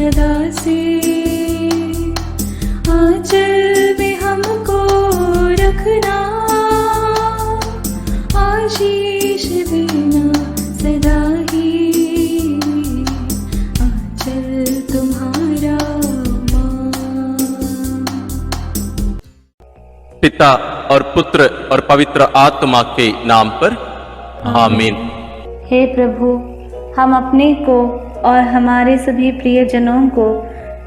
सदा से, आंचल में हमको रखना, आशीष देना सदा ही, आंचल तुम्हारा मां। पिता और पुत्र और पवित्र आत्मा के नाम पर आमीन। हे प्रभु, हम अपने को और हमारे सभी प्रियजनों को,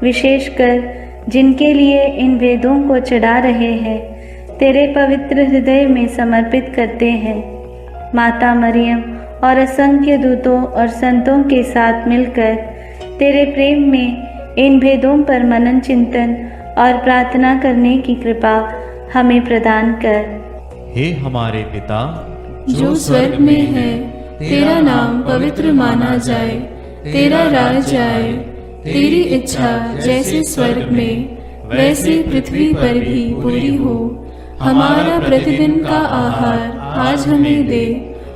विशेषकर जिनके लिए इन वेदों को चढ़ा रहे हैं, तेरे पवित्र हृदय में समर्पित करते हैं। माता मरियम और असंख्य दूतों और संतों के साथ मिलकर तेरे प्रेम में इन भेदों पर मनन चिंतन और प्रार्थना करने की कृपा हमें प्रदान कर। हे हमारे पिता जो स्वर्ग में है, तेरा नाम पवित्र माना जाए, तेरा राज आए, तेरी इच्छा जैसे स्वर्ग में वैसे पृथ्वी पर भी पूरी हो। हमारा प्रतिदिन का आहार आज हमें दे,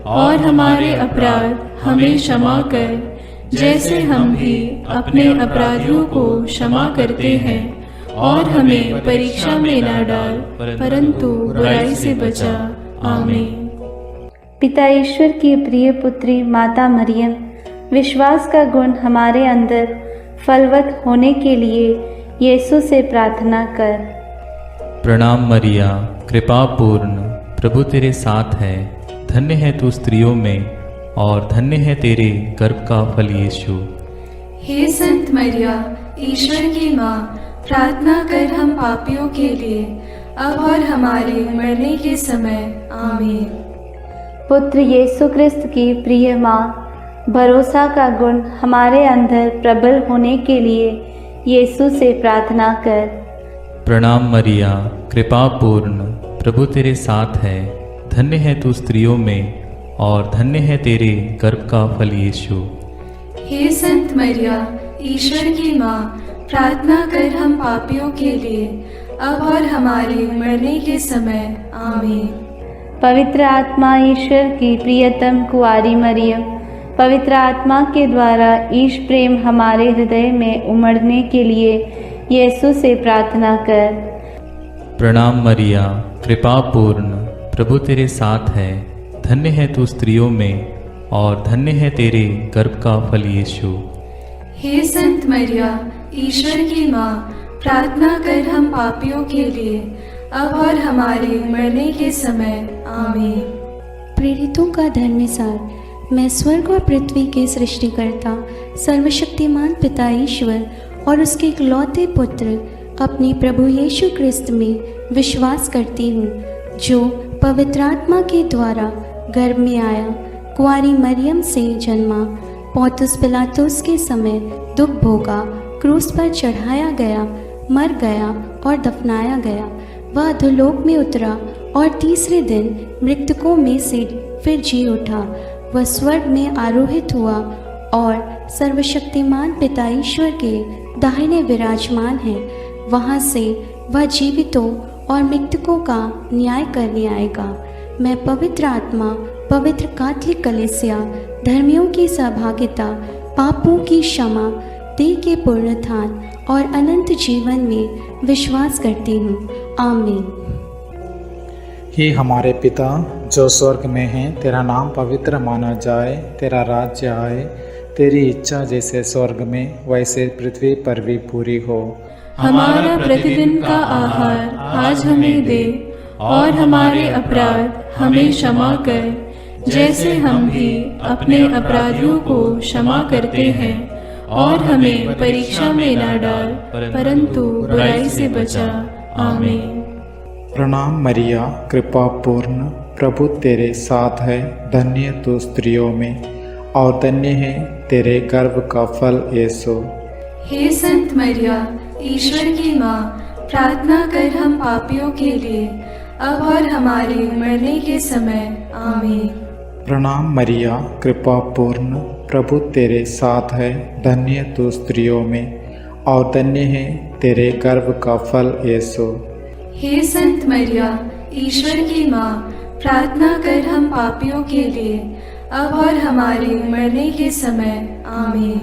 और हमारे अपराध हमें क्षमा कर, जैसे हम भी अपने अपराधियों को क्षमा करते हैं, और हमें परीक्षा में न डाल, परंतु बुराई से बचा। आमीन। पिता ईश्वर की प्रिय पुत्री माता मरियम, विश्वास का गुण हमारे अंदर फलवत होने के लिए यीशु से प्रार्थना कर। प्रणाम मरिया, कृपा पूर्ण, प्रभु तेरे साथ है। धन्य है तू स्त्रियों में, और धन्य है तेरे गर्भ का फल यीशु। हे संत मरिया, ईश्वर की माँ, प्रार्थना कर हम पापियों के लिए, अब और हमारे मरने के समय। आमीन। पुत्र यीशु क्रिस्त की प्रिय माँ, भरोसा का गुण हमारे अंदर प्रबल होने के लिए यीशु से प्रार्थना कर। प्रणाम मरिया, कृपा पूर्ण, प्रभु तेरे साथ है। धन्य है तू स्त्रियों में, और धन्य है तेरे गर्भ का फल यीशु। हे संत मरिया, ईश्वर की माँ, प्रार्थना कर हम पापियों के लिए, अब और हमारे मरने के समय। आमीन। पवित्र आत्मा ईश्वर की प्रियतम कुआरी मरियम, पवित्र आत्मा के द्वारा ईश प्रेम हमारे हृदय में उमड़ने के लिए यीशु से प्रार्थना कर। प्रणाम मरिया, कृपा पूर्ण, प्रभु तेरे साथ है। धन्य है तू स्त्रियों में, और धन्य है तेरे गर्भ का फल यीशु। हे संत मरिया, ईश्वर की माँ, प्रार्थना कर हम पापियों के लिए, अब और हमारे मरने के समय। आमीन। प्रेरितों का धर्मसार। मैं स्वर्ग और पृथ्वी के सृष्टिकर्ता सर्वशक्तिमान पिता ईश्वर और उसके इकलौते पुत्र अपने प्रभु यीशु क्रिस्त में विश्वास करती हूँ, जो पवित्र आत्मा के द्वारा गर्भ में आया, कुंवारी मरियम से जन्मा, पौंतुस पिलातुस के समय दुख भोगा, क्रूस पर चढ़ाया गया, मर गया और दफनाया गया। वह अधोलोक में उतरा और तीसरे दिन मृतकों में से फिर जी उठा। वह स्वर्ग में आरोहित हुआ और सर्वशक्तिमान पिता ईश्वर के दाहिने विराजमान है। वहाँ से वह जीवितों और मृतकों का न्याय करने आएगा। मैं पवित्र आत्मा, पवित्र कैथोलिक कलीसिया, धर्मियों की सहभागिता, पापों की क्षमा, देह के पुनरुत्थान और अनंत जीवन में विश्वास करती हूँ। आमीन। हे हमारे पिता जो स्वर्ग में है, तेरा नाम पवित्र माना जाए, तेरा राज्य आए, तेरी इच्छा जैसे स्वर्ग में वैसे पृथ्वी पर भी पूरी हो। हमारा प्रतिदिन का आहार आज हमें दे, और हमारे अपराध हमें क्षमा कर, जैसे हम भी अपने अपराधियों को क्षमा करते हैं, और हमें परीक्षा में न डाल, परंतु बुराई से बचा। आमीन। प्रणाम मरिया, कृपा पूर्ण, प्रभु तेरे साथ है। धन्य तू स्त्रियों में, और धन्य है तेरे गर्भ का फल यीशु। हे संत मरिया, ईश्वर की माँ, प्रार्थना कर हम पापियों के लिए, अब और हमारे मरने के समय। आमीन। प्रणाम मरिया, कृपा पूर्ण, प्रभु तेरे साथ है। धन्य तू स्त्रियों में, और धन्य है तेरे गर्भ का फल यीशु। हे संत मरिया, ईश्वर की माँ, प्रार्थना कर हम पापियों के लिए, अब और हमारे मरने के समय। आमीन।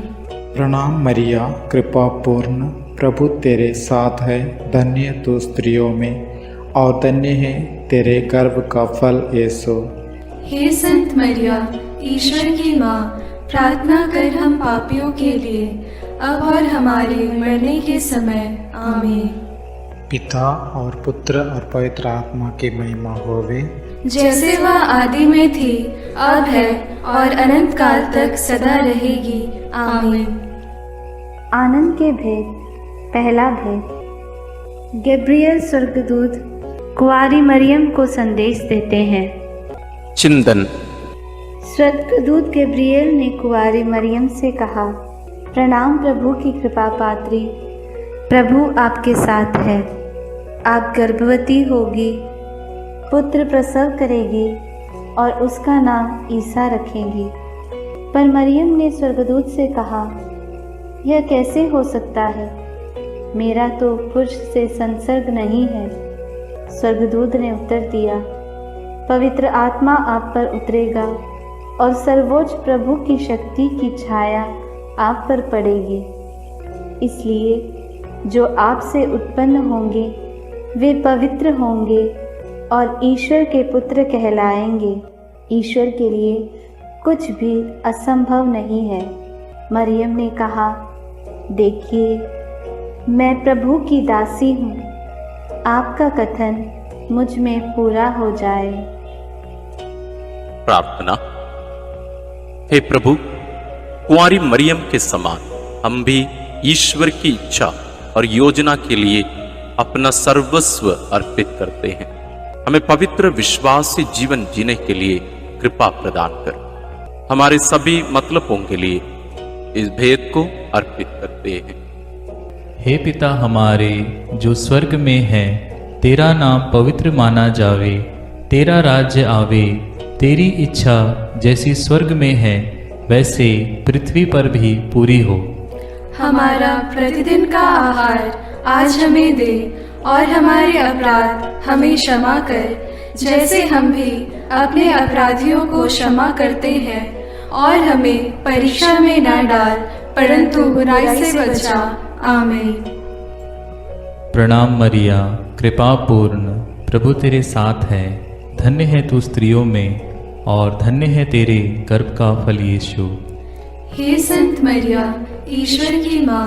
प्रणाम मरिया, कृपा पूर्ण, प्रभु तेरे साथ है। धन्य तू स्त्रियों में और धन्य है तेरे गर्भ का फल यीशु। हे संत मरिया, ईश्वर की माँ, प्रार्थना कर हम पापियों के लिए, अब और हमारे मरने के समय। आमीन। पिता और पुत्र और पवित्र आत्मा की महिमा होवे, जैसे वह आदि में थी, अब है और अनंत काल तक सदा रहेगी। आमीन। आनंद के भेद। पहला भेद। गैब्रियल स्वर्गदूत कुंवारी मरियम को संदेश देते हैं। चिंतन। स्वर्गदूत गैब्रियल ने कुंवारी मरियम से कहा, प्रणाम प्रभु की कृपा पात्री, प्रभु आपके साथ है। आप गर्भवती होगी, पुत्र प्रसव करेगी और उसका नाम ईसा रखेंगी। पर मरियम ने स्वर्गदूत से कहा, यह कैसे हो सकता है? मेरा तो पुरुष से संसर्ग नहीं है। स्वर्गदूत ने उत्तर दिया, पवित्र आत्मा आप पर उतरेगा और सर्वोच्च प्रभु की शक्ति की छाया आप पर पड़ेगी। इसलिए जो आपसे उत्पन्न होंगे वे पवित्र होंगे और ईश्वर के पुत्र कहलाएंगे। ईश्वर के लिए कुछ भी असंभव नहीं है। मरियम ने कहा, देखिए, मैं प्रभु की दासी हूँ, आपका कथन मुझ में पूरा हो जाए। प्रार्थना। हे प्रभु, कुंवारी मरियम के समान हम भी ईश्वर की इच्छा और योजना के लिए अपना सर्वस्व अर्पित करते हैं। हमें पवित्र विश्वास से जीवन जीने के लिए कृपा प्रदान कर। हमारे सभी मतलबों के लिए इस भेद को अर्पित करते हैं। हे पिता हमारे जो स्वर्ग में है, तेरा नाम पवित्र माना जावे, तेरा राज्य आवे, तेरी इच्छा जैसी स्वर्ग में है वैसे पृथ्वी पर भी पूरी हो। हमारा प्रतिदिन का आहार आज हमें दे और हमारे अपराध हमें क्षमा कर, जैसे हम भी अपने अपराधियों को क्षमा करते हैं, और हमें परीक्षा में न डाल परंतु बुराई से बचा। आमीन। प्रणाम मरिया, कृपा पूर्ण, प्रभु तेरे साथ है। धन्य है तू स्त्रियों में और धन्य है तेरे गर्भ का फल यीशु। हे संत मरिया, ईश्वर की माँ,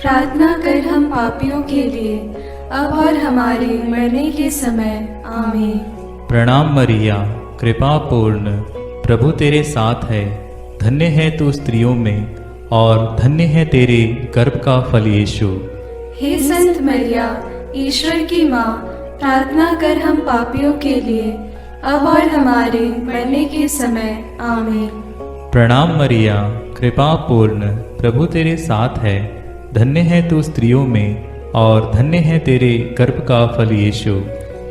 प्रार्थना कर हम पापियों के लिए, अब और हमारे मरने के समय। आमीन। प्रणाम मरिया, कृपा पूर्ण, प्रभु तेरे साथ है। धन्य है तू स्त्रियों में और धन्य है तेरे गर्भ का फल यीशु। हे संत मरिया, ईश्वर की माँ, प्रार्थना कर हम पापियों के लिए, अब और हमारे मरने के समय। आमीन। प्रणाम मरिया, कृपा पूर्ण, प्रभु तेरे साथ है। धन्य है तू स्त्रियों में और धन्य है तेरे गर्भ का फल यीशु।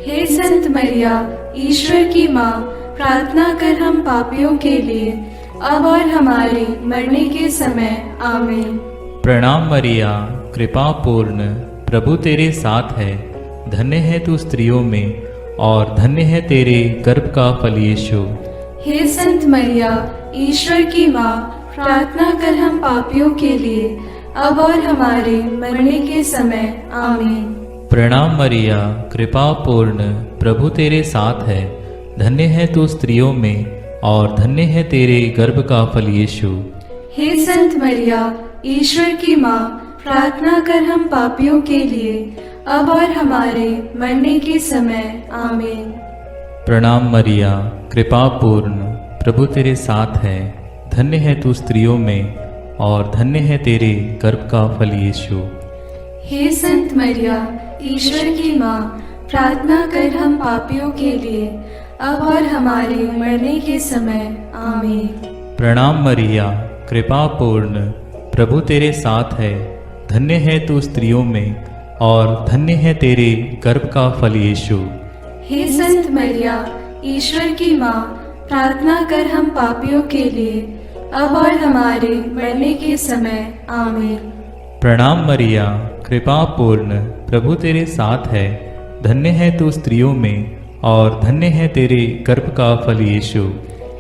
हे संत मरिया, ईश्वर की माँ, प्रार्थना कर हम पापियों के लिए, अब और हमारे मरने के समय। आमीन। प्रणाम मरिया, कृपा पूर्ण, प्रभु तेरे साथ है। धन्य है तू स्त्रियों में और धन्य है तेरे गर्भ का फल यीशु। हे संत मरिया, ईश्वर की माँ, प्रार्थना कर हम पापियों के लिए, अब और हमारे मरने के समय। आमीन। प्रणाम मरिया, कृपा पूर्ण, प्रभु तेरे साथ है। धन्य है तू स्त्रियों में और धन्य है तेरे गर्भ का फल यीशु। हे संत मरिया, ईश्वर की माँ, प्रार्थना कर हम पापियों के लिए, अब और हमारे मरने के समय। आमीन। प्रणाम मरिया, कृपा पूर्ण, प्रभु तेरे साथ है। धन्य है तू स्त्रियों में और धन्य है तेरे गर्भ का फल यीशु। हे संत मरिया, ईश्वर की माँ, प्रार्थना कर हम पापियों के लिए, अब और हमारे मरने के समय। आमीन। प्रणाम मरिया, कृपा पूर्ण, प्रभु तेरे साथ है। धन्य है तू स्त्रियों में और धन्य है तेरे गर्भ का फल यीशु। हे संत मरिया, ईश्वर की माँ, प्रार्थना कर हम पापियों के लिए, अब और हमारे मरने के समय। आमीन। प्रणाम मरिया, कृपा पूर्ण, प्रभु तेरे साथ है। धन्य है तू स्त्रियों में और धन्य है तेरे गर्भ का फल यीशु।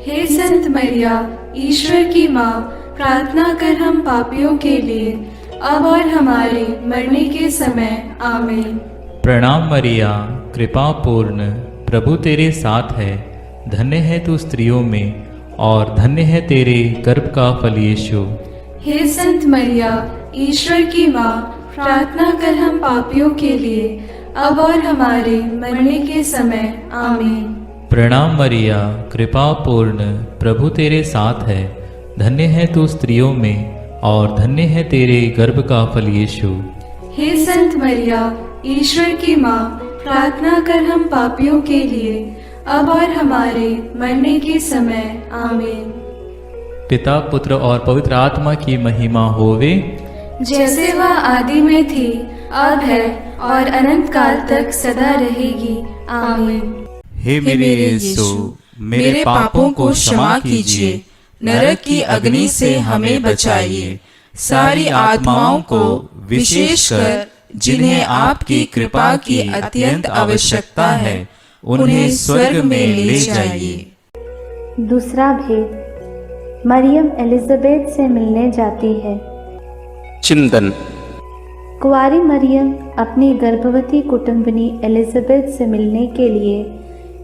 हे संत मरिया, ईश्वर की माँ, प्रार्थना कर हम पापियों के लिए अब और हमारे मरने के समय आमीन। प्रणाम मरिया, कृपा पूर्ण, प्रभु तेरे साथ है। धन्य है तू स्त्रियों में और धन्य है तेरे गर्भ का फल यीशु। हे संत मरिया, ईश्वर की माँ, प्रार्थना कर हम पापियों के लिए अब और हमारे मरने के समय आमीन। प्रणाम मरिया, कृपा पूर्ण, प्रभु तेरे साथ है। धन्य है तू स्त्रियों में और धन्य है तेरे गर्भ का फल यीशु। हे संत मरिया, ईश्वर की माँ, प्रार्थना कर हम पापियों के लिए अब और हमारे मरने के समय आमीन। पिता, पुत्र और पवित्र आत्मा की महिमा होवे, जैसे वह आदि में थी, अब है और अनंत काल तक सदा रहेगी आमीन। हे मेरे यीशु, मेरे पापों को क्षमा कीजिए, नरक की अग्नि से हमें बचाइए, सारी आत्माओं को विशेषकर जिन्हें आपकी कृपा की अत्यंत आवश्यकता है उन्हें स्वर्ग में ले जाइए। दूसरा भेद, मरियम एलिजाबेथ से मिलने जाती है। चिंतन। कुंवारी मरियम अपनी गर्भवती कुटुंबनी एलिजाबेथ से मिलने के लिए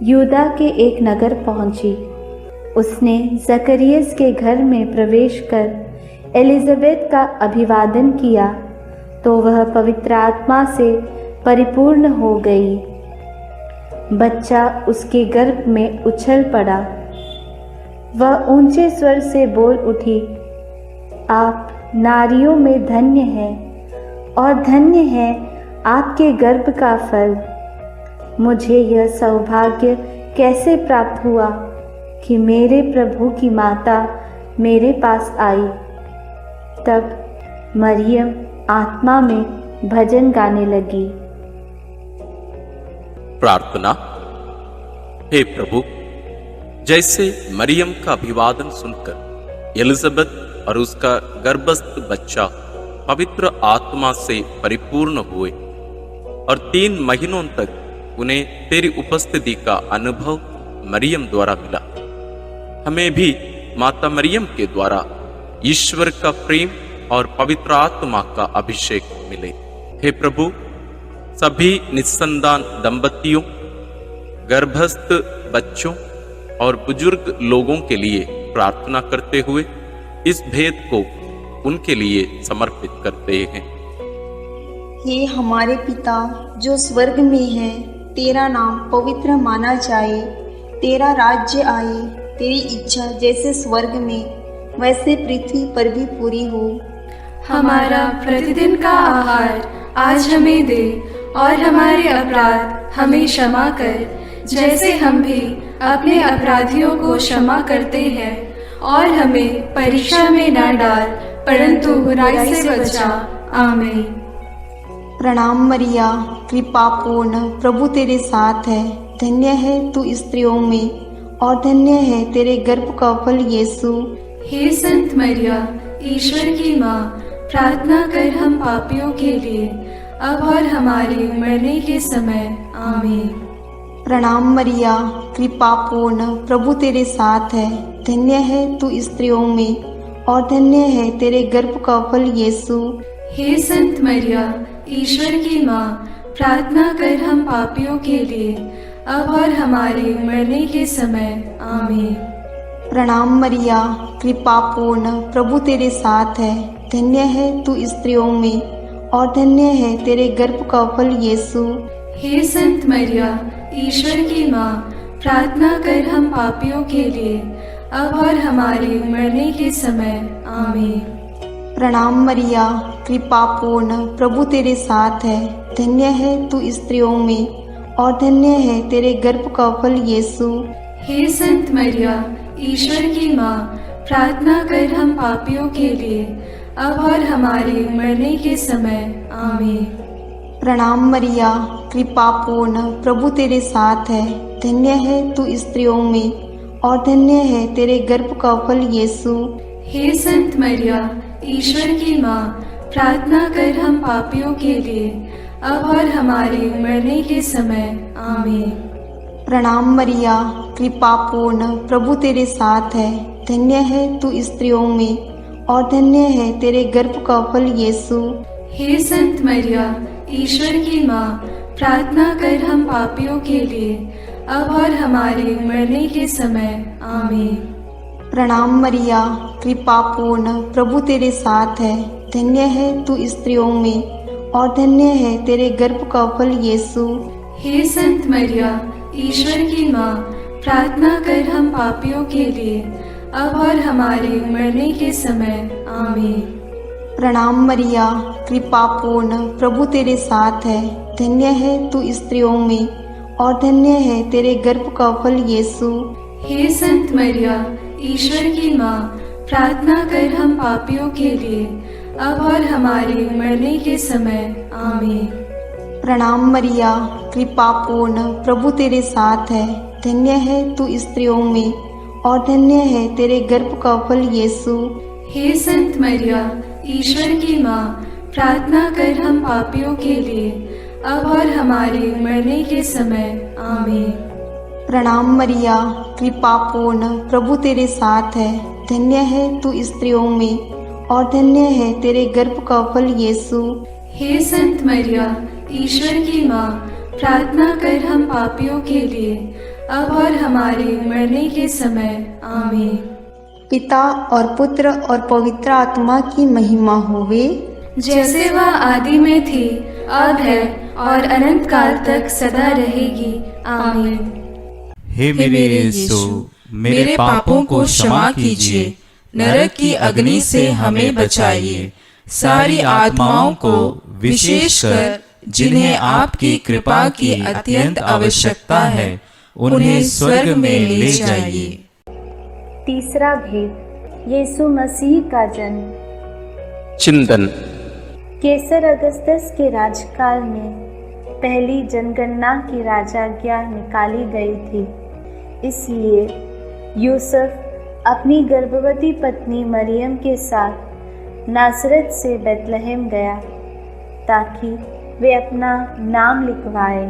यूदा के एक नगर पहुंची। उसने जकरियस के घर में प्रवेश कर एलिजाबेथ का अभिवादन किया तो वह पवित्र आत्मा से परिपूर्ण हो गई। बच्चा उसके गर्भ में उछल पड़ा। वह ऊंचे स्वर से बोल उठी, आप नारियों में धन्य हैं और धन्य है आपके गर्भ का फल। मुझे यह सौभाग्य कैसे प्राप्त हुआ कि मेरे प्रभु की माता मेरे पास आई। तब मरियम आत्मा में भजन गाने लगी। प्रार्थना। हे प्रभु, जैसे मरियम का अभिवादन सुनकर एलिजाबेथ और उसका गर्भस्थ बच्चा पवित्र आत्मा से परिपूर्ण हुए और 3 महीनों तक उन्हें तेरी उपस्थिति का अनुभव मरियम द्वारा मिला, हमें भी माता मरियम के द्वारा ईश्वर का प्रेम और पवित्र आत्मा का अभिषेक मिले। हे प्रभु, सभी निस्संतान दंपतियों, गर्भस्थ बच्चों और बुजुर्ग लोगों के लिए प्रार्थना करते हुए इस भेद को उनके लिए समर्पित करते हैं। हे हमारे पिता जो स्वर्ग में है, तेरा नाम पवित्र माना जाए, तेरा राज्य आए, तेरी इच्छा जैसे स्वर्ग में वैसे पृथ्वी पर भी पूरी हो। हमारा प्रतिदिन का आहार आज हमें दे और हमारे अपराध हमें क्षमा कर, जैसे हम भी अपने अपराधियों को क्षमा करते हैं, और हमें परीक्षा में न डाल परंतु बुराई से बचा। आमीन। प्रणाम मरिया, कृपा पूर्ण, प्रभु तेरे साथ है। धन्य है तू स्त्रियों में और धन्य है तेरे गर्भ का फल यीशु। हे संत मरिया, ईश्वर की माँ, प्रार्थना कर हम पापियों के लिए अब और हमारे मरने के समय। आमीन। प्रणाम मरिया, कृपा पूर्ण, प्रभु तेरे साथ है। धन्य है तू स्त्रियों में और धन्य है तेरे गर्भ का फल यीशु। हे संत मरिया, ईश्वर की माँ, प्रार्थना कर हम पापियों के लिए अब और हमारे मरने के समय। आमीन। प्रणाम मरिया, कृपा पूर्ण, प्रभु तेरे साथ है। धन्य है तू स्त्रियों में और धन्य है तेरे गर्भ का फल यीशु। हे संत मरिया, ईश्वर की माँ, प्रार्थना कर हम पापियों के लिए अब और हमारे मरने के समय। आमीन। प्रणाम मरिया, कृपा पूर्ण, प्रभु तेरे साथ है। धन्य है तू स्त्रियों में और धन्य है तेरे गर्भ का फल यीशु। हे संत मरिया, ईश्वर की माँ, प्रार्थना कर हम पापियों के लिए अब और हमारे मरने के समय। आमीन। प्रणाम मरिया, कृपा पूर्ण, प्रभु तेरे साथ है। धन्य है तू स्त्रियों में और धन्य है तेरे गर्भ का फल यीशु। हे संत मरिया, ईश्वर की माँ, प्रार्थना कर हम पापियों के लिए अब और हमारे मरने के समय। आमीन। प्रणाम मरिया, कृपा पूर्ण, प्रभु तेरे साथ है। धन्य है तू स्त्रियों में और धन्य है तेरे गर्भ का फल यीशु। हे संत मरिया, ईश्वर की माँ, प्रार्थना कर हम पापियों के लिए, अब और हमारे मरने के समय। आमीन। प्रणाम मरिया, कृपा पूर्ण, प्रभु तेरे साथ है। धन्य है तू स्त्रियों में और धन्य है तेरे गर्भ का फल यीशु। हे संत मरिया, ईश्वर की माँ, प्रार्थना कर हम पापियों के लिए, अब और हमारे मरने के समय। आमीन। प्रणाम मरिया, कृपा पूर्ण, प्रभु तेरे साथ है। धन्य है तू स्त्रियों में और धन्य है तेरे गर्भ का फल यीशु। हे संत मरिया, ईश्वर की माँ, प्रार्थना कर हम पापियों के लिए, अब और हमारे मरने के समय। आमीन। प्रणाम मरिया, कृपा पूर्ण, प्रभु तेरे साथ है। धन्य है तू स्त्रियों में और धन्य है तेरे गर्भ का फल यीशु। हे संत मरिया, ईश्वर की माँ, प्रार्थना कर हम पापियों के लिए, अब और हमारे मरने के समय। आमीन। प्रणाम मरिया, कृपा पूर्ण, प्रभु तेरे साथ है। धन्य है तू स्त्रियों में और धन्य है तेरे गर्भ का फल यीशु। हे संत मरिया, ईश्वर की माँ, प्रार्थना कर हम पापियों के लिए, अब और हमारे मरने के समय। आमीन। पिता और पुत्र और पवित्र आत्मा की महिमा होवे, जैसे वह आदि में थी, अब है और अनंत काल तक सदा रहेगी। आमीन। हे मेरे यीशु, मेरे पापों को क्षमा कीजिए, नरक की अग्नि से हमें बचाइए, सारी आत्माओं को विशेषकर जिन्हें आपकी कृपा की अत्यंत आवश्यकता है, उन्हें स्वर्ग में ले जाइए। तीसरा भेद, यीशु मसीह का जन्म। चिंतन। केसर अगस्तस के राजकाल में पहली जनगणना की राजाज्ञा निकाली गई थी। इसलिए यूसुफ अपनी गर्भवती पत्नी मरियम के साथ नासरत से बेतलहम गया ताकि वे अपना नाम लिखवाए।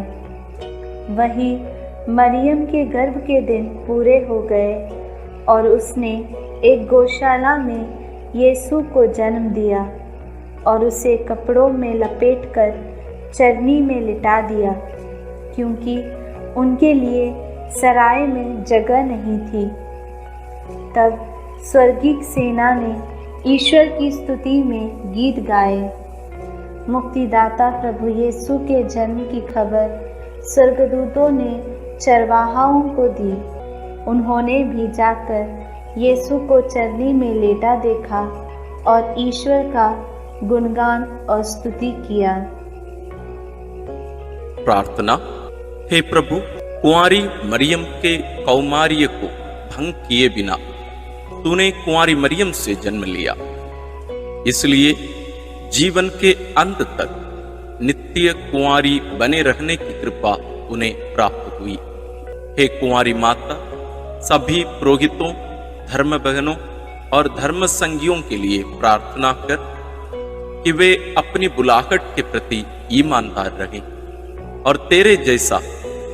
वहीं मरियम के गर्भ के दिन पूरे हो गए और उसने एक गौशाला में यीशु को जन्म दिया और उसे कपड़ों में लपेटकर चरनी में लिटा दिया, क्योंकि उनके लिए सराय में जगह नहीं थी। तब स्वर्गीय सेना ने ईश्वर की स्तुति में गीत गाए। मुक्तिदाता प्रभु यीशु के जन्म की खबर स्वर्गदूतों ने चरवाहाओं को दी। उन्होंने भी जाकर यीशु को चरनी में लेटा देखा और ईश्वर का गुणगान और स्तुति किया। प्रार्थना। हे प्रभु, कुंवारी मरियम के कौमार्य को भंग किए बिना तूने कुंवारी मरियम से जन्म लिया, इसलिए जीवन के अंत तक नित्य कुंवारी बने रहने की कृपा उन्हें प्राप्त हुई। हे कुंवारी माता, सभी पुरोहितों, धर्म बहनों और धर्म संगियों के लिए प्रार्थना कर कि वे अपनी बुलाहट के प्रति ईमानदार रहें और तेरे जैसा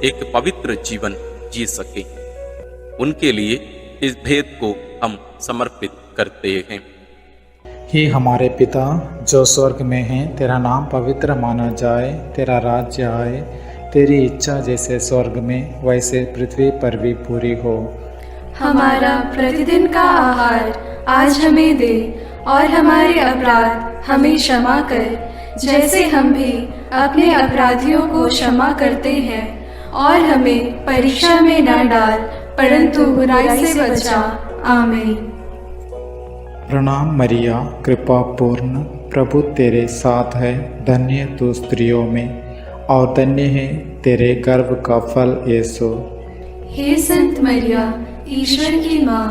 एक पवित्र जीवन जी सके। उनके लिए इस भेद को हम समर्पित करते हैं। हे हमारे पिता जो स्वर्ग में है, तेरा नाम पवित्र माना जाए, तेरा राज्य आए, तेरी इच्छा जैसे स्वर्ग में वैसे पृथ्वी पर भी पूरी हो। हमारा प्रतिदिन का आहार आज हमें दे और हमारे अपराध हमें क्षमा कर, जैसे हम भी अपने अपराधियों को क्षमा करते हैं, और हमें परीक्षा में न डाल परंतु बुराई से बचा। आमीन। प्रणाम मरिया, कृपा पूर्ण, प्रभु तेरे साथ है। धन्य तू स्त्रियों में और धन्य है तेरे गर्भ का फल यीशु। हे संत मरिया, ईश्वर की माँ,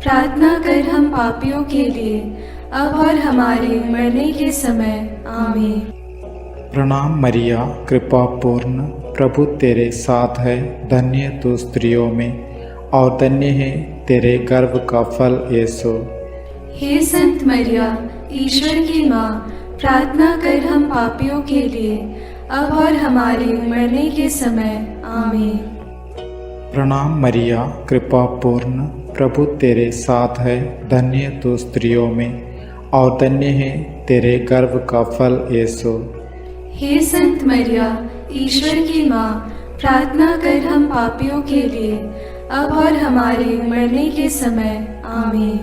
प्रार्थना कर हम पापियों के लिए, अब और हमारे मरने के समय। आमीन। प्रणाम मरिया, कृपा पूर्ण, प्रभु तेरे साथ है। धन्य तू स्त्रियों में और धन्य है तेरे गर्भ का फल यीशु। हे संत मरिया, ईश्वर की माँ, प्रार्थना कर हम पापियों के लिए, अब और हमारे मरने के समय। आमीन। प्रणाम मरिया, कृपा पूर्ण, प्रभु तेरे साथ है। धन्य तू स्त्रियों में और धन्य है तेरे गर्भ का फल यीशु। हे संत मरिया, ईश्वर की माँ, प्रार्थना कर हम पापियों के लिए, अब और हमारे मरने के समय। आमीन।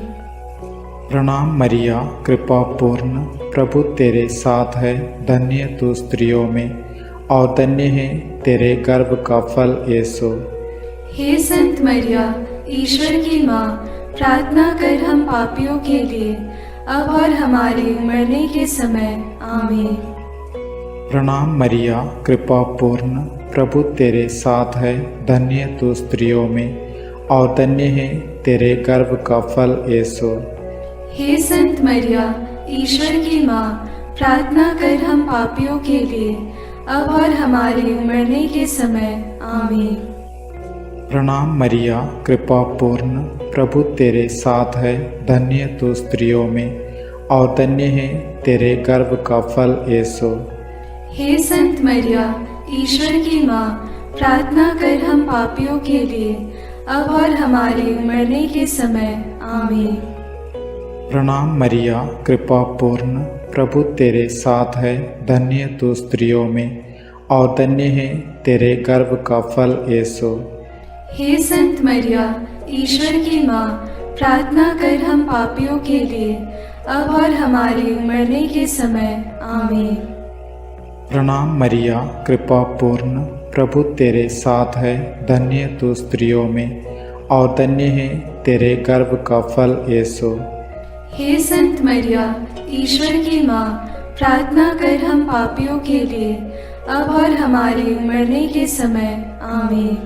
प्रणाम मरिया, कृपा पूर्ण, प्रभु तेरे साथ है, धन्य तू स्त्रियों में और धन्य है तेरे गर्भ का फल यीशु। हे संत मरिया, ईश्वर की माँ, प्रार्थना कर हम पापियों के लिए, अब और हमारे मरने के समय। आमीन। प्रणाम मरिया, कृपा पूर्ण, प्रभु तेरे साथ है, धन्य तू स्त्रियों में और धन्य है तेरे गर्भ का फल यीशु। हे संत मरिया, ईश्वर की माँ, प्रार्थना कर हम पापियों के लिए, अब और हमारे मरने के समय। आमीन। प्रणाम मरिया, कृपा पूर्ण, प्रभु तेरे साथ है, धन्य तू स्त्रियों में और धन्य है तेरे गर्भ का फल यीशु। हे संत मरिया, ईश्वर की माँ, प्रार्थना कर हम पापियों के लिए, अब और हमारे मरने के समय। आमीन। प्रणाम मरिया, कृपा पूर्ण, प्रभु तेरे साथ है, धन्य तू स्त्रियों में और धन्य है तेरे गर्भ का फल यीशु। हे संत मरिया, ईश्वर की माँ, प्रार्थना कर हम पापियों के लिए, अब और हमारे मरने के समय। आमीन। प्रणाम मरिया, कृपा पूर्ण, प्रभु तेरे साथ है, धन्य तू स्त्रियों में और धन्य है तेरे गर्भ का फल यीशु। हे संत मरिया, ईश्वर की माँ, प्रार्थना कर हम पापियों के लिए, अब और हमारे मरने के समय। आमीन।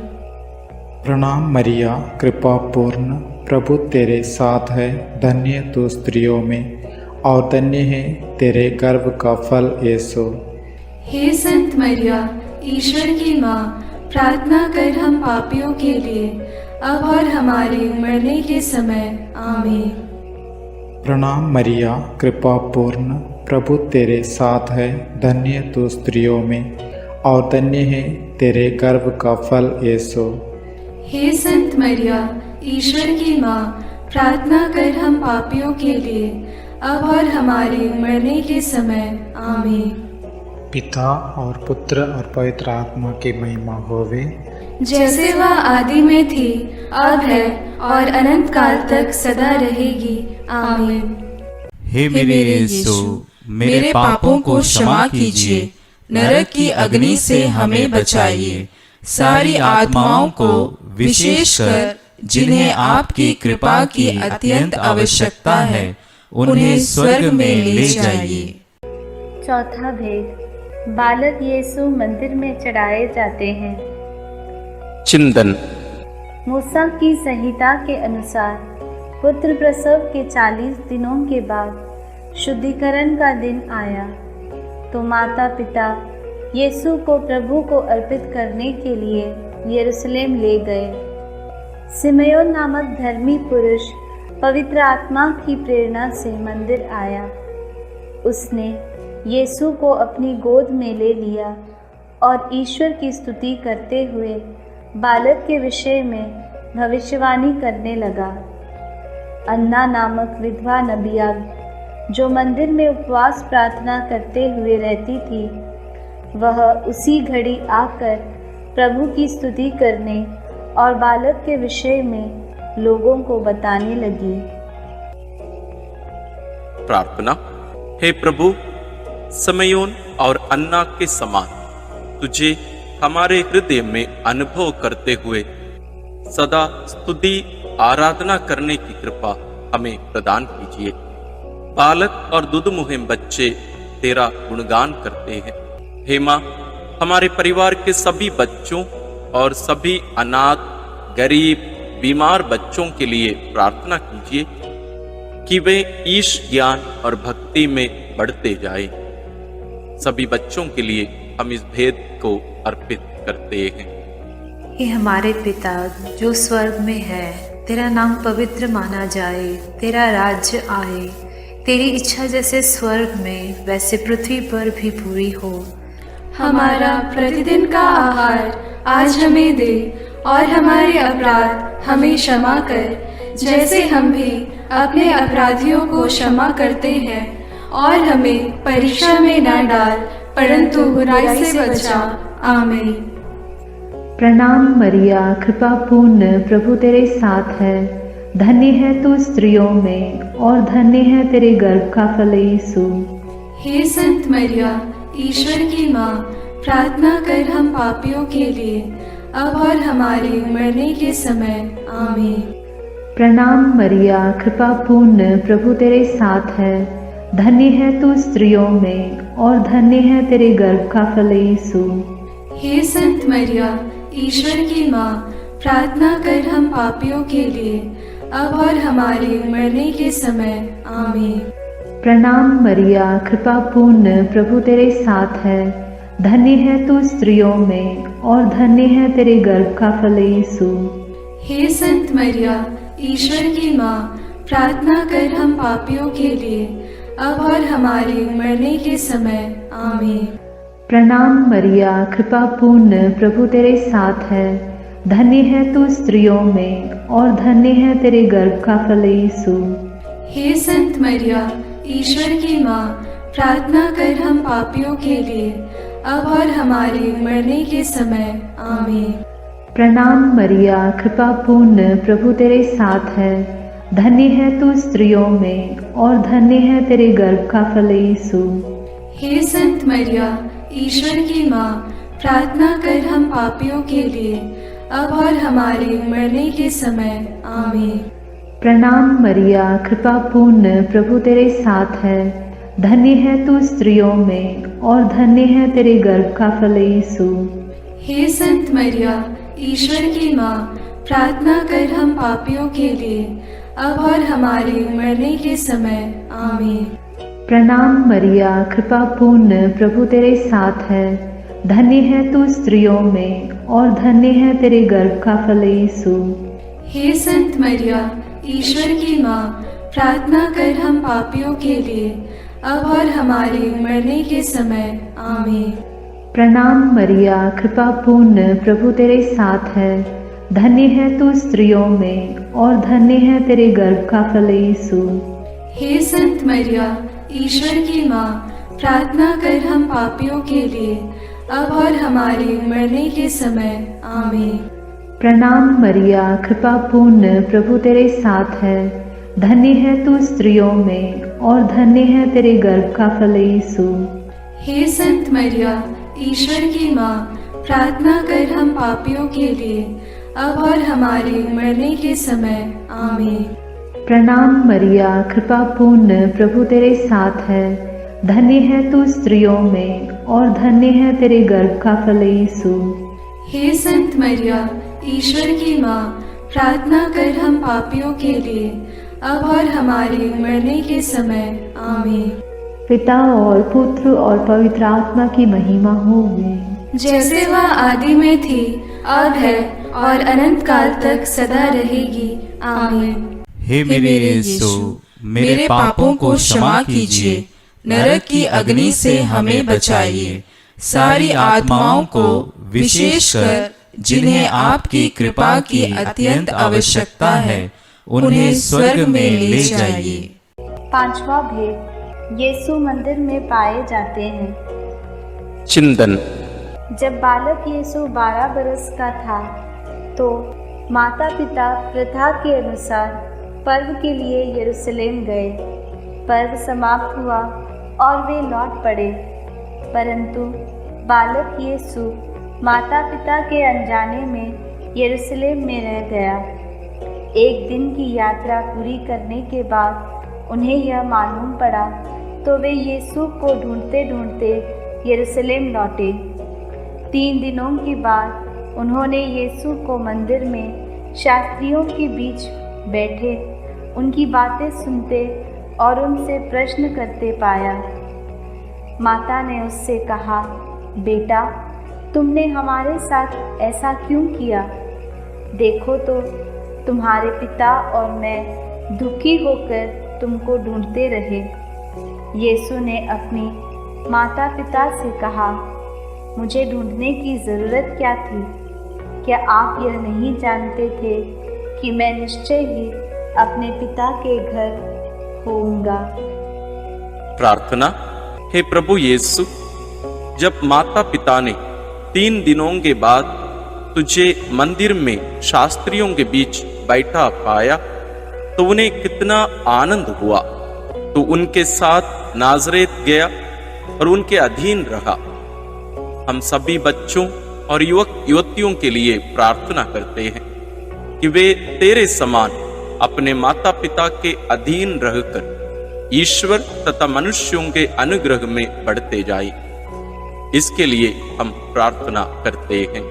प्रणाम मरिया, कृपा पूर्ण, प्रभु तेरे साथ है, धन्य तू स्त्रियों में और धन्य है तेरे गर्भ का फल यीशु। हे संत मरिया, ईश्वर की माँ, प्रार्थना कर हम पापियों के लिए, अब और हमारे मरने के समय। आमीन। प्रणाम मरिया, कृपा पूर्ण, प्रभु तेरे साथ है, धन्य तू स्त्रियों में और धन्य है तेरे गर्भ का फल यीशु। हे संत मरिया, ईश्वर की माँ, प्रार्थना कर हम पापियों के लिए, अब और हमारे मरने के समय। आमीन। पिता और पुत्र और पवित्र आत्मा की महिमा होवे, जैसे वह आदि में थी, अब है और अनंत काल तक सदा रहेगी। आमीन। हे मेरे यीशु, मेरे पापों को क्षमा कीजिए, नरक की अग्नि से हमें बचाइए, सारी आत्माओं को विशेषकर जिन्हें आपकी कृपा की अत्यंत आवश्यकता है, उन्हें स्वर्ग में ले जाइए। चौथा भेद, बालक यीशु मंदिर में चढ़ाए जाते हैं। चिंतन। मूसा की संहिता के अनुसार पुत्र प्रसव के 40 दिनों के बाद शुद्धिकरण का दिन आया, तो माता पिता यीशु को प्रभु को अर्पित करने के लिए यरूशलेम ले गए। सिमयोन नामक धर्मी पुरुष पवित्र आत्मा की प्रेरणा से मंदिर आया। उसने यीशु को अपनी गोद में ले लिया और ईश्वर की स्तुति करते हुए बालक के विषय में भविष्यवाणी करने लगा। अन्ना नामक विधवा नबिया, जो मंदिर में उपवास प्रार्थना करते हुए रहती थी, वह उसी घड़ी आकर प्रभु की स्तुति करने और बालक के विषय में लोगों को बताने लगी। प्रार्थना। हे प्रभु, समयोन और अन्ना के समान तुझे हमारे हृदय में अनुभव करते हुए सदा स्तुति आराधना करने की कृपा हमें प्रदान कीजिए। बालक और दुध मुहिम बच्चे तेरा गुणगान करते हैं। हे माँ, हमारे परिवार के सभी बच्चों और सभी अनाथ, गरीब, बीमार बच्चों के लिए प्रार्थना कीजिए कि वे ईश ज्ञान और भक्ति में बढ़ते जाएं। सभी बच्चों के लिए हम इस भेद को अर्पित करते हैं। हे हमारे पिता जो स्वर्ग में है, तेरा नाम पवित्र माना जाए, तेरा राज्य आए, तेरी इच्छा जैसे स्वर्ग में वैसे पृथ्वी पर भी पूरी हो। हमारा प्रतिदिन का आहार आज हमें दे और हमारे अपराध हमें क्षमा कर, जैसे हम भी अपने अपराधियों को क्षमा करते हैं और हमें परीक्षा में न डाल, परंतु बुराई से बचा। आमीन। प्रणाम मरिया, कृपा पूर्ण, प्रभु तेरे साथ है। धन्य है तू स्त्रियों में और धन्य है तेरे गर्भ का फल यीशु। हे संत मरिया, ईश्वर की माँ, प्रार्थना कर हम पापियों के लिए, अब और हमारे मरने के समय। आमीन। प्रणाम मरिया, कृपा पूर्ण, प्रभु तेरे साथ है। धन्य है तू स्त्रियों में और धन्य है तेरे गर्भ का फल यीशु। हे संत मरिया, ईश्वर की माँ, प्रार्थना कर हम पापियों के लिए, अब और हमारे मरने के समय। आमीन। प्रणाम मरिया, कृपा पूर्ण, प्रभु तेरे साथ है। धन्य है तू स्त्रियों में और धन्य है तेरे गर्भ का फल यीशु। हे संत मरिया, ईश्वर की माँ, प्रार्थना कर हम पापियों के लिए, अब और हमारे मरने के समय। आमीन। प्रणाम मरिया, कृपा पूर्ण, प्रभु तेरे साथ है। धन्य है तू स्त्रियों में और धन्य है तेरे गर्भ का फल यीशु। हे संत मरिया, ईश्वर की माँ, प्रार्थना कर हम पापियों के लिए, अब और हमारे मरने के समय। आमीन। प्रणाम मरिया, कृपा पूर्ण, प्रभु तेरे साथ है। धन्य है तू स्त्रियों में और धन्य है तेरे गर्भ का फल यीशु। हे संत मरिया, ईश्वर की माँ, प्रार्थना कर हम पापियों के लिए, अब और हमारे मरने के समय। आमीन। प्रणाम मरिया, कृपा पूर्ण, प्रभु तेरे साथ है। धन्य है तू स्त्रियों में और धन्य है तेरे गर्भ का फल यीशु। हे संत मरिया, ईश्वर की माँ, प्रार्थना कर हम पापियों के लिए, अब और हमारे मरने के समय। आमीन। प्रणाम मरिया, कृपा पूर्ण, प्रभु तेरे साथ है। धन्य है तू स्त्रियों में और धन्य है तेरे गर्भ का फल यीशु। हे संत मरिया, ईश्वर की माँ, प्रार्थना कर हम पापियों के लिए, अब और हमारे मरने के समय। आमीन। प्रणाम मरिया, कृपा पूर्ण, प्रभु तेरे साथ है। धन्य है तू स्त्रियों में और धन्य है तेरे गर्भ का फल यीशु। हे संत मरिया, ईश्वर की माँ, प्रार्थना कर हम पापियों के लिए, अब और हमारे मरने के समय। आमीन। प्रणाम मरिया, कृपा पूर्ण, प्रभु तेरे साथ है। धन्य है तू स्त्रियों में और धन्य है तेरे गर्भ का फल यीशु। हे संत मरिया, ईश्वर की माँ, प्रार्थना कर हम पापियों के लिए, अब और हमारे मरने के समय। आमीन। प्रणाम मरिया, कृपा पूर्ण, प्रभु तेरे साथ है। धन्य है तू स्त्रियों में और धन्य है तेरे गर्भ का फल यीशु। हे संत मरिया, ईश्वर की माँ, प्रार्थना कर हम पापियों के लिए, अब और हमारे मरने के समय। आमीन। पिता और पुत्र और पवित्र आत्मा की महिमा होवे, जैसे वह आदि में थी, अब है और अनंत काल तक सदा रहेगी। आमीन। हे मेरे यीशु, मेरे पापों को क्षमा कीजिए, नरक की अग्नि से हमें बचाइए, सारी आत्माओं को विशेषकर जिन्हें आपकी कृपा की अत्यंत आवश्यकता है, उन्हें स्वर्ग में ले जाइए। पांचवा भेद, यीशु मंदिर में पाए जाते हैं। चिंतन। जब बालक यीशु 12 बरस का था तो माता पिता प्रथा के अनुसार पर्व के लिए यरूशलेम गए। पर्व समाप्त हुआ और वे लौट पड़े, परंतु बालक यीशु माता पिता के अनजाने में यरूशलेम में रह गया। एक दिन की यात्रा पूरी करने के बाद उन्हें यह मालूम पड़ा तो वे यीशु को ढूंढते ढूंढते यरूशलेम लौटे। 3 दिनों के बाद उन्होंने यीशु को मंदिर में शास्त्रियों के बीच बैठे उनकी बातें सुनते और उनसे प्रश्न करते पाया। माता ने उससे कहा, बेटा, तुमने हमारे साथ ऐसा क्यों किया? देखो तो तुम्हारे पिता और मैं दुखी होकर तुमको ढूंढते रहे। यीशु ने अपनी माता पिता से कहा, मुझे ढूंढने की ज़रूरत क्या थी? क्या आप यह नहीं जानते थे कि मैं निश्चय ही अपने पिता के घर होऊंगा। प्रार्थना। हे प्रभु यीशु, जब माता पिता ने 3 दिनों के बाद तुझे मंदिर में शास्त्रियों के बीच बैठा पाया तो उन्हें कितना आनंद हुआ। तो उनके साथ नाज़रेत गया और उनके अधीन रहा। हम सभी बच्चों और युवक युवतियों के लिए प्रार्थना करते हैं कि वे तेरे समान अपने माता पिता के अधीन रहकर ईश्वर तथा मनुष्यों के अनुग्रह में बढ़ते जाए। इसके लिए हम प्रार्थना करते हैं।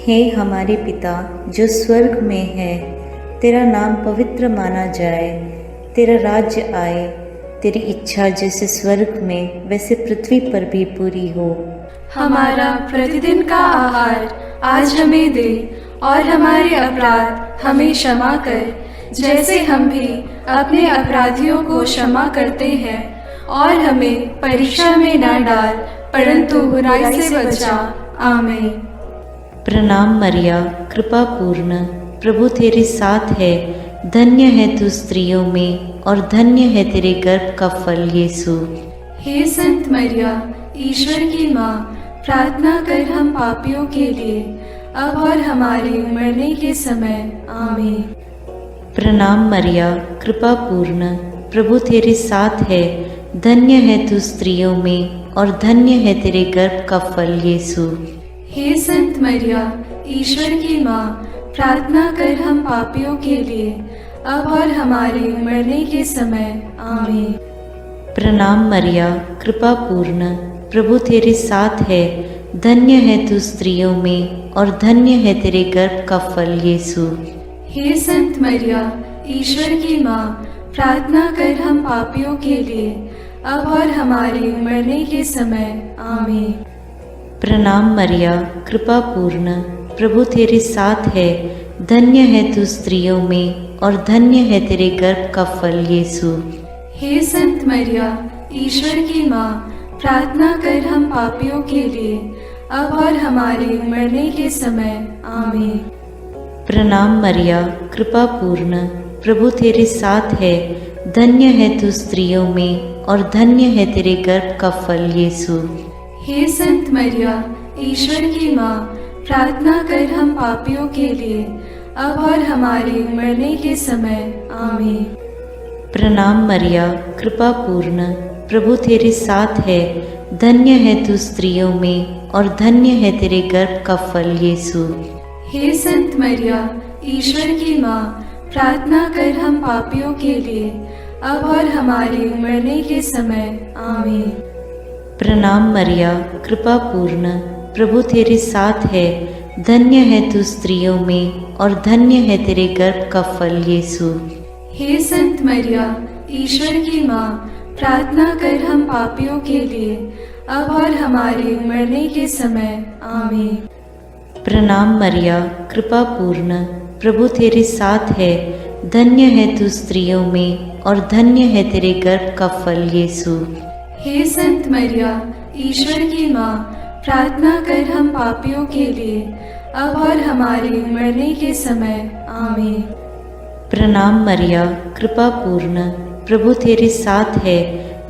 हे हमारे पिता जो स्वर्ग में है, तेरा नाम पवित्र माना जाए, तेरा राज्य आए, तेरी इच्छा जैसे स्वर्ग में वैसे पृथ्वी पर भी पूरी हो। हमारा प्रतिदिन का आहार आज हमें दे और हमारे अपराध हमें क्षमा कर, जैसे हम भी अपने अपराधियों को क्षमा करते हैं, और हमें परीक्षा में न डाल परंतु बुराई से बचा। आमीन। प्रणाम मरिया, कृपा पूर्ण, प्रभु तेरे साथ है, धन्य है तू स्त्रियों में और धन्य है तेरे गर्भ का फल यीशु। हे संत मरिया, ईश्वर की माँ, प्रार्थना कर हम पापियों के लिए अब और हमारे मरने के समय। आमीन। प्रणाम मरिया, कृपा पूर्ण, प्रभु तेरे साथ है, धन्य है तू स्त्रियों में और धन्य है तेरे गर्भ का फल यीशु। हे संत मरिया, ईश्वर की माँ, प्रार्थना कर हम पापियों के लिए अब और हमारे मरने के समय। आमीन। प्रणाम मरिया, कृपा पूर्ण, प्रभु तेरे साथ है, धन्य है तू स्त्रियों में और धन्य है तेरे गर्भ का फल यीशु। हे संत मरिया, ईश्वर की माँ, प्रार्थना कर हम पापियों के लिए अब और हमारे मरने के समय। आमीन। प्रणाम मरिया, कृपा पूर्ण, प्रभु तेरे साथ है, धन्य है तू स्त्रियों में और धन्य है तेरे गर्भ का फल यीशु। हे संत मरिया, ईश्वर की माँ, प्रार्थना कर हम पापियों के लिए अब और हमारे मरने के समय। आमीन। प्रणाम मरिया, कृपा पूर्ण, प्रभु तेरे साथ है, धन्य है तू स्त्रियों में और धन्य है तेरे गर्भ का फल यीशु। हे संत मरिया, ईश्वर की माँ, प्रार्थना कर हम पापियों के लिए अब और हमारे मरने के समय। आमीन। प्रणाम मरिया, कृपा पूर्ण, प्रभु तेरे साथ है, धन्य है तू स्त्रियों में और धन्य है तेरे गर्भ का फल यीशु। हे संत मरिया, ईश्वर की माँ, प्रार्थना कर हम पापियों के लिए अब और हमारे मरने के समय। आमीन। प्रणाम मरिया, कृपा पूर्ण, प्रभु तेरे साथ है, धन्य है तू स्त्रियों में और धन्य है तेरे गर्भ का फल यीशु। हे संत मरिया, ईश्वर की माँ, प्रार्थना कर हम पापियों के लिए अब और हमारे मरने के समय। आमीन। प्रणाम मरिया, कृपा पूर्ण, प्रभु तेरे साथ है, धन्य है तू स्त्रियों में और धन्य है तेरे गर्भ का फल यीशु। हे संत मरिया, ईश्वर की माँ, प्रार्थना कर हम पापियों के लिए अब और हमारे मरने के समय। आमीन। प्रणाम मरिया, कृपा पूर्ण, प्रभु तेरे साथ है,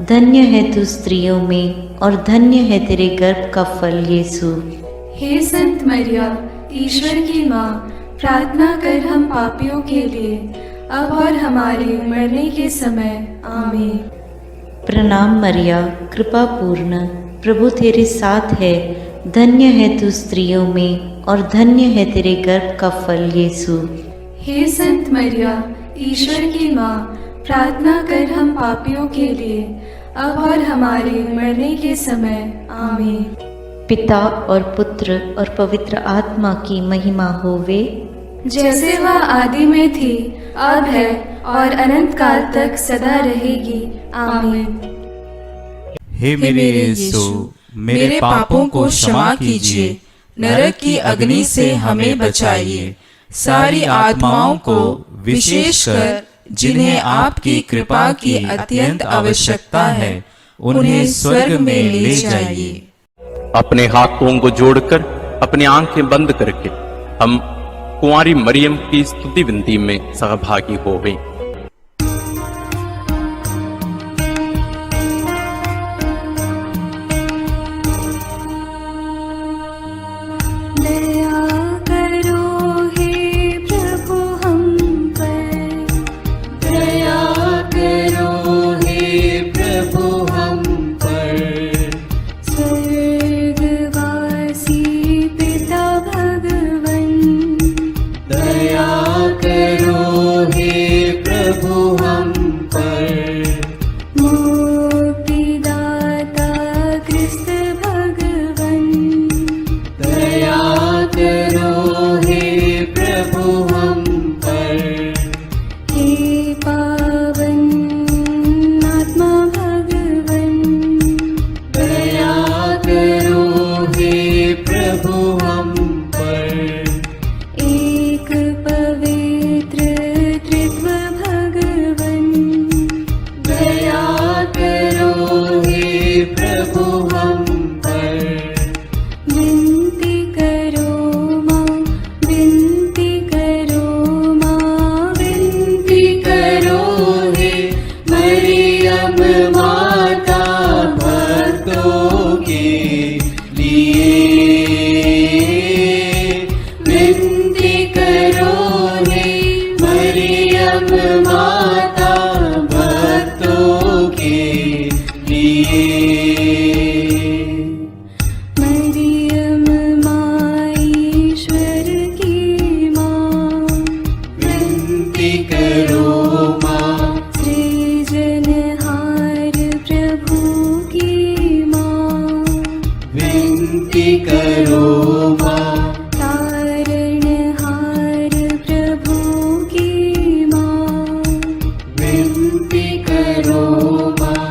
धन्य है तू स्त्रियों में और धन्य है तेरे गर्भ का फल यीशु। हे संत मरिया, ईश्वर की माँ, प्रार्थना कर हम पापियों के लिए अब और हमारे मरने के समय। आमीन। प्रणाम मरिया, कृपा पूर्ण, प्रभु तेरे साथ है, धन्य है तू स्त्रियों में और धन्य है तेरे गर्भ का फल यीशु। हे संत मरिया, ईश्वर की माँ, प्रार्थना कर हम पापियों के लिए अब और हमारे मरने के समय। आमीन। पिता और पुत्र और पवित्र आत्मा की महिमा होवे, जैसे वह आदि में थी, अब है और अनंत काल तक सदा रहेगी। आमीन। हे मेरे यीशु, मेरे पापों को क्षमा कीजिए, नरक की अग्नि से हमें बचाइए, सारी आत्माओं को विशेषकर जिन्हें आपकी कृपा की अत्यंत आवश्यकता है, उन्हें स्वर्ग में ले जाइए। अपने हाथों को जोड़कर अपनी आंखें बंद करके हम कुंवारी मरियम की स्तुति विनती में सहभागी होवें। प्रभु हम पर। मुक्तिदाता कृष्ण भगवन दया करो हे प्रभु हम पर। हे पावन आत्मा भगवन दया करो हे प्रभु हम पर। एक पवित्र त्रित्व भगवन दया करो हे प्रभु हम पर। विनती करो माँ, विनती करो माँ, विनती करो हे मरियम माता भक्तों के लिए। विनती करो हे मरियम माता भक्तों के लिए। मरियम माँ ईश्वर की माँ, विनती करो माँ। सृजनहार प्रभु की माँ, विनती करो माँ। तारणहार प्रभु की माँ, विनती करो माँ।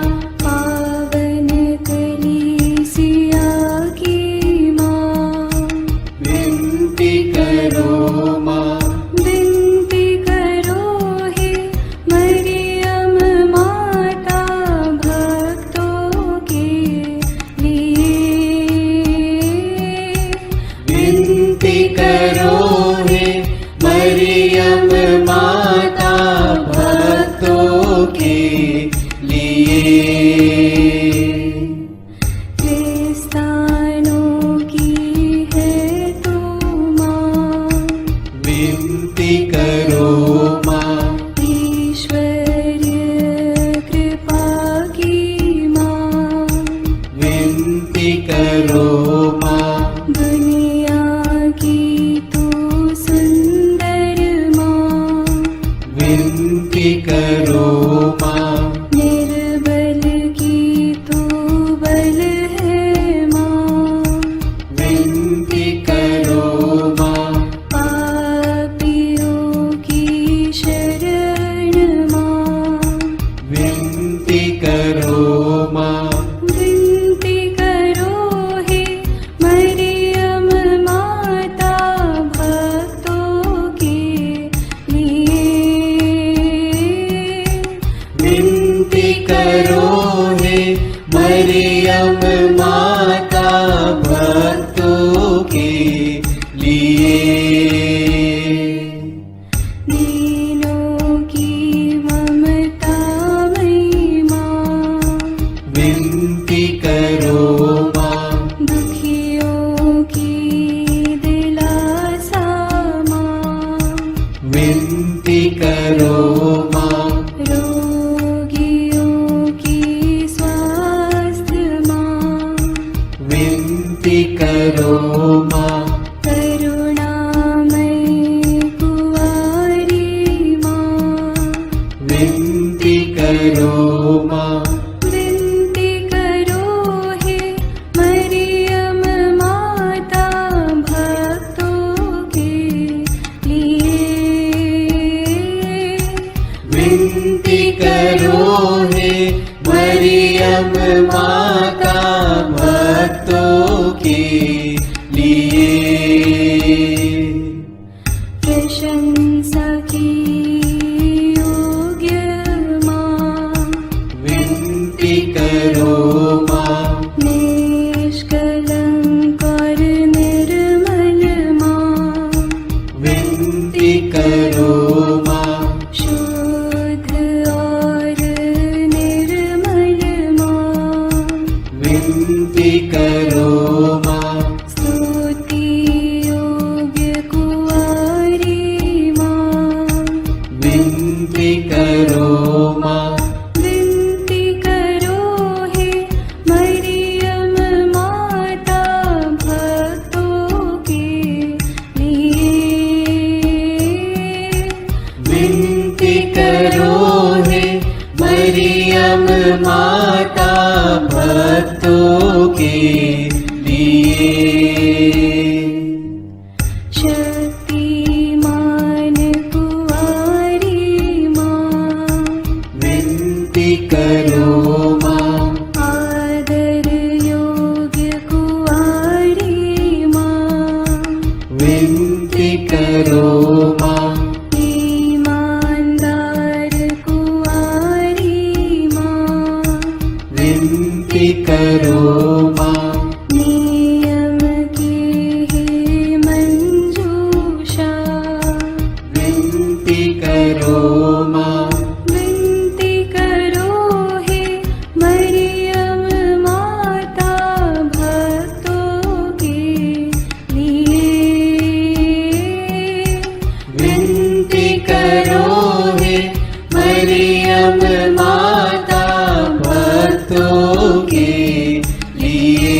पावन कलीसिया की माँ, विनती करो माँ। विनती करो हे मरियम माता भक्तों के लिए। विनती करो हे मरियम माता भक्तों के लिए। क्रिस्तानों की है तू माँ, विनती करो माँ। ईश्वरीय कृपा की माँ, विनती करो माँ। दुनिया की तू सुंदर माँ, विनती करो माँ। निर्बल की तू बल है माँ, विनती करो माँ। पापियों की शरण माँ, विनती करो माँ। विनती करो हे मरियम माता भक्तों के लिए। विनती करो हे मरियम माता भक्तों के लिए। दीनों की ममता मई माँ, विनती करो माँ। दुखियों की दिलासा माँ, विनती करो माँ। रोगियों की स्वास्थ्य माँ, विनती करो माँ। करुणामयी कुंवारी माँ, विनती करो माँ। विनती करो हे मरियम माता भक्तों के लिए। विनती करो हे मरियम माता भक्तों के लिए। प्रशंसा की योग्य माँ, विनती करो माँ। निष्कलंक और निर्मल माँ, विनती करो माँ। शुद्ध और निर्मल माँ, विनती करो माँ। स्तुति योग्य कुंवारी माँ, माता भक्तों के लिए। शक्तिमान कुंवारी माँ, विनती करो माँ। आदर योग्य कुंवारी माँ, विनती करो माँ। ईमानदार कुंवारी माँ, विनती करो माँ। नियम की है मंजूषा, विनती करो माँ। विनती करो हे मरियम माता भक्तों के लिए। विनती करो हे मरियम माता भक्तों के लिए।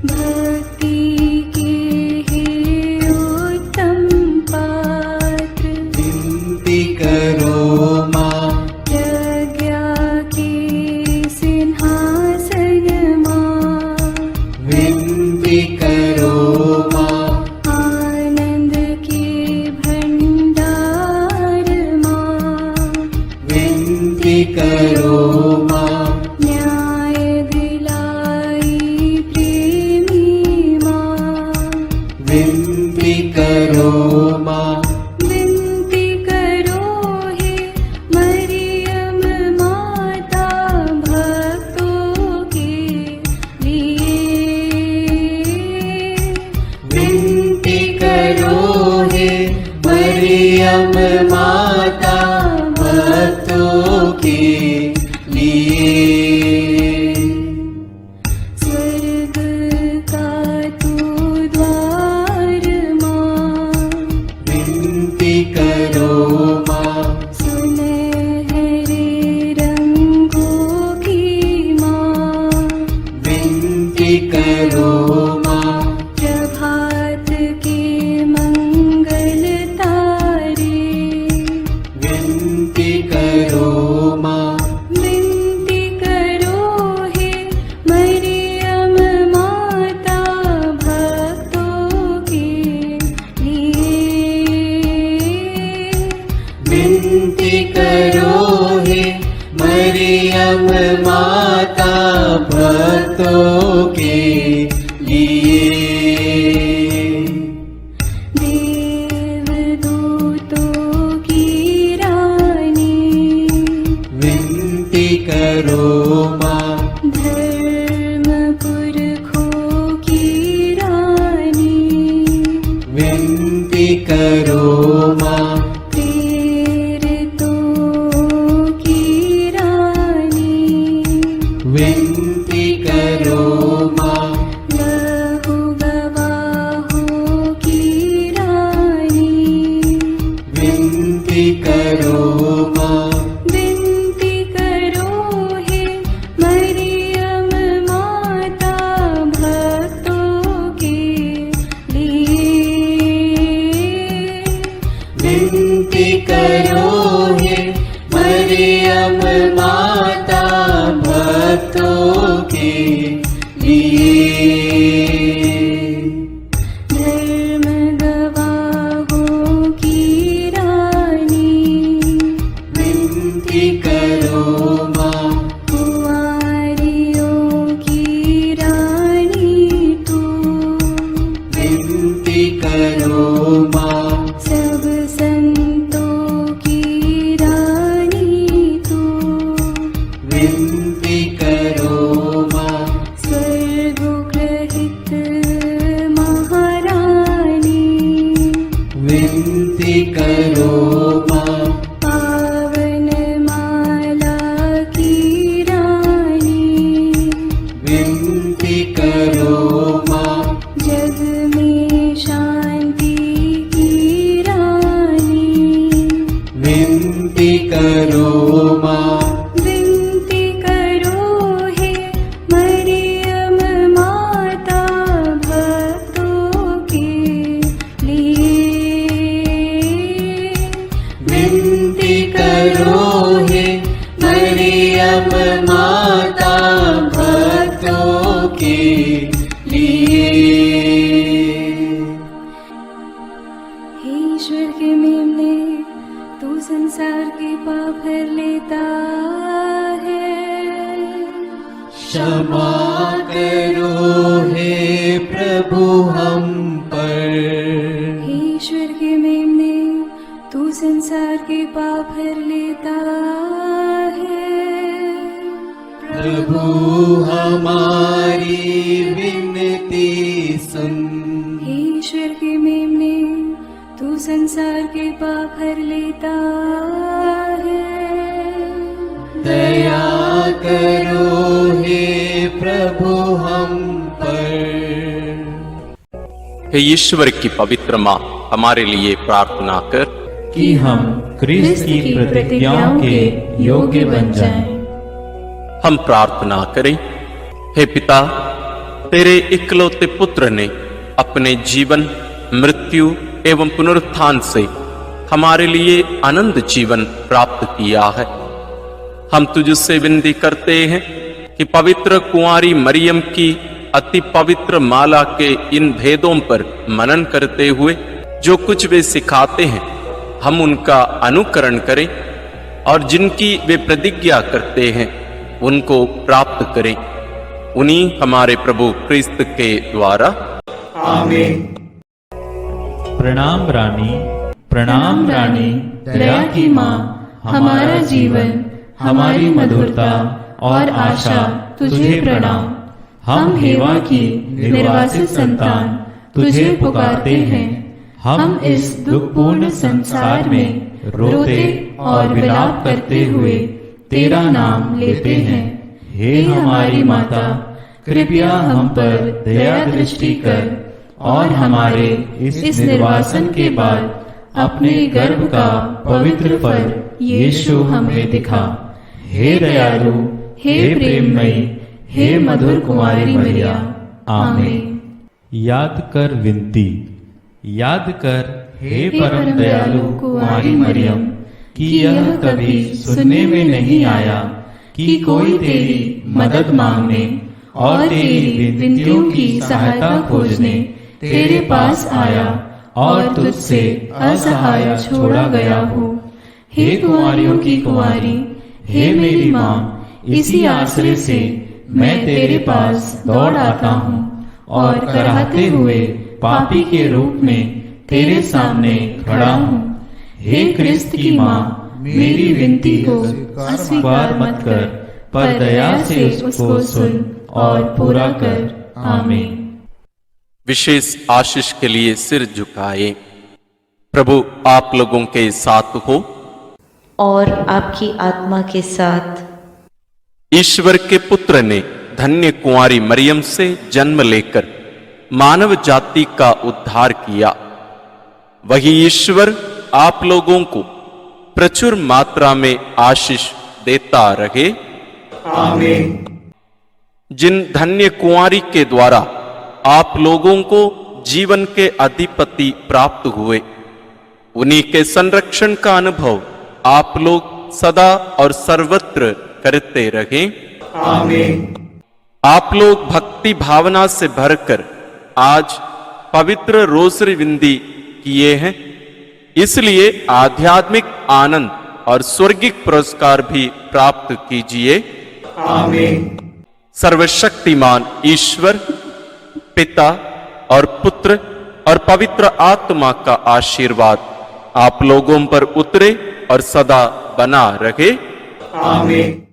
भक्ति के हे उत्तम पात्र, विनती करो माँ। प्रज्ञा के सिंहासन माँ, विनती करो माँ। आनंद के भंडार माँ, विनती करो माँ। न्याय दिलाई प्रेमी माँ, विनती करो माँ। विनती करो हे मरियम माता भक्तों के लिए। विनती करो हे मरियम माता भक्तों के लिए। स्वर्ग का तू द्वार माँ, विनती करो माँ। सुनहरे रंगों की माँ, विनती करो माँ। प्रभात के मंगल तारे, विनती करो माँ। विनती करो हे मरियम माता भक्तों के लिए। विनती करो हे मरियम माता भक्तों के लिए। देवदूतों की रानी, विनती करो माँ। धर्म पुरखों की रानी, विनती करो माँ। प्रेरितों की रानी, विनती करो माँ। लहू गवाहों की रानी, विनती करो माँ। विनती करो हे मरियम माता भक्तों के लिए। विनती करो हे मरियम माता भक्तों के लिए। धर्म गवाहों की रानी, विनती करो माँ। कुंवारियों की रानी तू, विनती करो माँ। सब संतों की रानी तू, विनती करो माँ। स्वर्गोग्रहित महारानी, विनती करो माँ। पावन माला की रानी, विनती करो माँ। जग में शांति की परम माता भक्तों के लिए। हे ईश्वर के मेमने, तू संसार के पाप हर लेता है। क्षमा करो हे प्रभु हम पर। हे ईश्वर के मेमने, तू संसार के पाप हर लेता है। प्रभु हमारी विनती सुन। हे ईश्वर के मेमने, तू संसार के पाप हर लेता है। दया करो हे प्रभु हम पर। हे ईश्वर की पवित्र माँ, हमारे लिए प्रार्थना कर कि हम क्रिस्त की प्रतिज्ञाओं के योग्य बन जाएं। हम प्रार्थना करें। हे पिता, तेरे इकलौते पुत्र ने अपने जीवन, मृत्यु एवं पुनरुत्थान से हमारे लिए अनंत जीवन प्राप्त किया है। हम तुझसे विनती करते हैं कि पवित्र कुंवारी मरियम की अति पवित्र माला के इन भेदों पर मनन करते हुए जो कुछ वे सिखाते हैं, हम उनका अनुकरण करें और जिनकी वे प्रतिज्ञा करते हैं उनको प्राप्त करें। उन्हीं हमारे प्रभु क्रिस्त के द्वारा। आमीन। प्रणाम रानी, प्रणाम रानी, दया की माँ, हमारा जीवन, हमारी मधुरता और आशा तुझे प्रणाम। हम हेवा की निर्वासित संतान तुझे पुकारते हैं। हम इस दुखपूर्ण संसार में रोते और विलाप करते हुए तेरा नाम लेते हैं। हे हमारी माता, कृपया हम पर दया दृष्टि कर और हमारे इस निर्वासन के बाद अपने गर्भ का पवित्र फल यीशु हमें दिखा। हे दयालु, हे प्रेममयी, हे मधुर कुंवारी मरिया। आमीन। याद कर विनती। याद कर हे परम दयालु कुंवारी मरियम, कि यह कभी सुनने में नहीं आया कि कोई तेरी मदद मांगने और तेरी विनतियों की सहायता खोजने तेरे पास आया और तुझसे असहाय छोड़ा गया हो। हे कुंवारियों की कुंवारी, हे मेरी माँ, इसी आश्रय से मैं तेरे पास दौड़ आता हूँ और कराहते हुए पापी के रूप में तेरे सामने खड़ा हूँ। हे क्रिस्त की माँ, मेरी विनती को अस्वीकार मत कर, पर दया से उसको सुन और पूरा कर। आमीन। विशेष आशीष के लिए सिर झुकाए। प्रभु आप लोगों के साथ हो और आपकी आत्मा के साथ। ईश्वर के पुत्र ने धन्य कुंवारी मरियम से जन्म लेकर मानव जाति का उद्धार किया। वही ईश्वर आप लोगों को प्रचुर मात्रा में आशीष देता रहे। आमीन। जिन धन्य कुंवारी के द्वारा आप लोगों को जीवन के अधिपति प्राप्त हुए, उन्हीं के संरक्षण का अनुभव आप लोग सदा और सर्वत्र करते रहे। आमीन। आप लोग भक्ति भावना से भरकर आज पवित्र रोसरी विंदी किए हैं, इसलिए आध्यात्मिक आनंद और स्वर्गिक पुरस्कार भी प्राप्त कीजिए। आमीन। सर्वशक्तिमान ईश्वर पिता और पुत्र और पवित्र आत्मा का आशीर्वाद आप लोगों पर उतरे और सदा बना रहे। आमीन।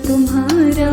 तुम्हारा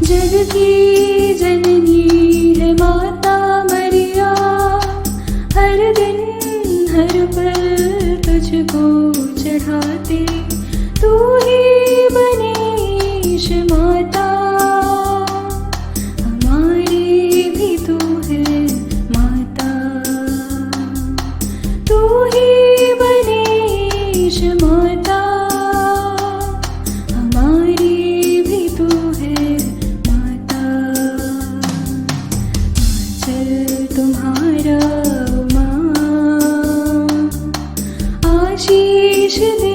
जग की जननी है माता मरिया, हर दिन हर पल तुझको चढ़ाते, तू ही बनीश माता, हमारी भी तू है माता, तू ही बनीश माता, हमारी भी तू है माता। आंचल तुम्हारा माँ आशीष दे